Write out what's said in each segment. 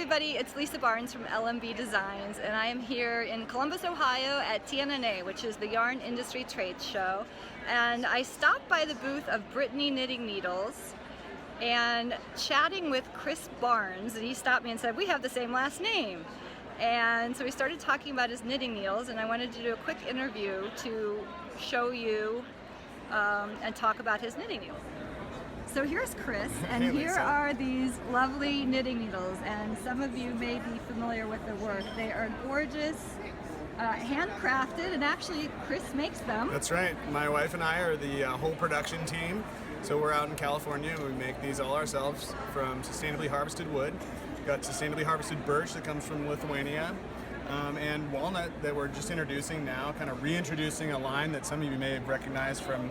everybody, it's Lisa Barnes from LMB Designs, and I am here in Columbus, Ohio at TNNA, which is the Yarn Industry Trade Show. And I stopped by the booth of Brittany Knitting Needles and chatting with Chris Barnes, and he stopped me and said, we have the same last name. And so we started talking about his knitting needles, and I wanted to do a quick interview to show you and talk about his knitting needles. So here's Chris, and here are these lovely knitting needles, and some of you may be familiar with their work. They are gorgeous, handcrafted, and actually Chris makes them. That's right. My wife and I are the whole production team. So we're out in California, and we make these all ourselves from sustainably harvested wood. We've got sustainably harvested birch that comes from Lithuania, and walnut that we're just introducing now, kind of reintroducing a line that some of you may have recognized from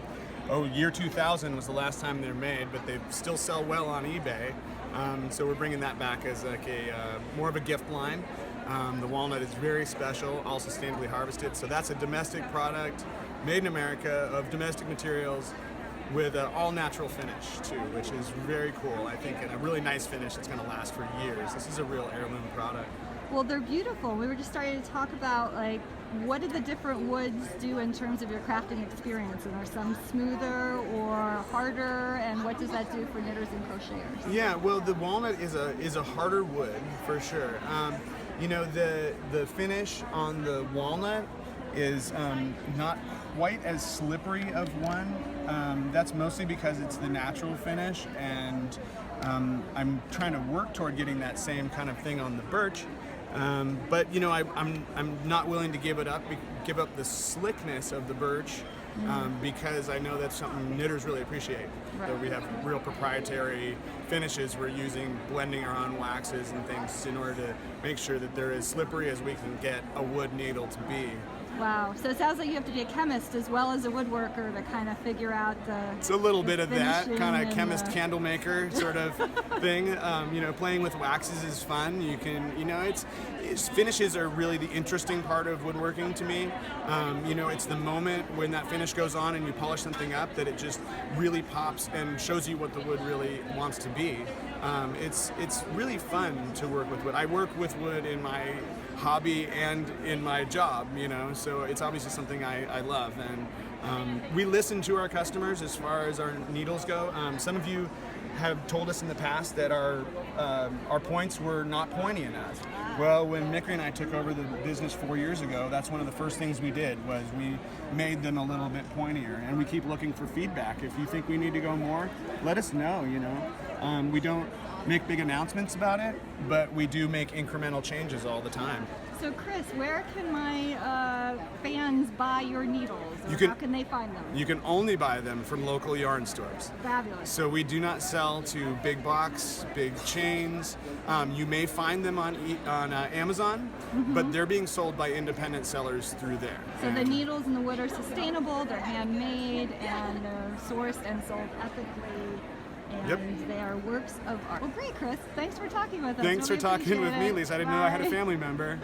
year 2000 was the last time they're made, but they still sell well on eBay. So we're bringing that back as like a more of a gift line. The walnut is very special, all sustainably harvested. So that's a domestic product, made in America, of domestic materials, with an all-natural finish too, which is very cool. I think, and a really nice finish that's going to last for years. This is a real heirloom product. Well, they're beautiful. We were just starting to talk about, like, what do the different woods do in terms of your crafting experience? And are some smoother or harder? And what does that do for knitters and crocheters? Yeah, well, the walnut is a harder wood for sure. You know, the finish on the walnut is not quite as slippery of one. That's mostly because it's the natural finish, and I'm trying to work toward getting that same kind of thing on the birch. But you know, I'm not willing to give up the slickness of the birch, because I know that's something knitters really appreciate. Right. So we have real proprietary finishes we're using, blending our own waxes and things in order to make sure that they're as slippery as we can get a wood needle to be. Wow, so it sounds like you have to be a chemist as well as a woodworker to kind of figure out the It's a little bit of that, kind of chemist, the candle maker sort of thing. You know, playing with waxes is fun. You can, you know, it's finishes are really the interesting part of woodworking to me. You know, it's the moment when that finish goes on and you polish something up that it just really pops and shows you what the wood really wants to be. It's really fun to work with wood. I work with wood in my hobby and in my job, you know, so it's obviously something I love, and we listen to our customers as far as our needles go. Some of you have told us in the past that our points were not pointy enough. Well, when Mickery and I took over the business 4 years ago, that's one of the first things we did, was we made them a little bit pointier, and we keep looking for feedback. If you think we need to go more, let us know, you know. We don't make big announcements about it, but we do make incremental changes all the time. So Chris, where can my fans buy your needles, or how can they find them? You can only buy them from local yarn stores. Fabulous. So we do not sell to big box, big chains. You may find them on Amazon, but they're being sold by independent sellers through there. So the needles and the wood are sustainable, they're handmade, and they're sourced and sold ethically. And they are works of art. Well, great, Chris. Thanks for talking with us. Thanks really for talking with me, it. Lisa. I didn't know I had a family member.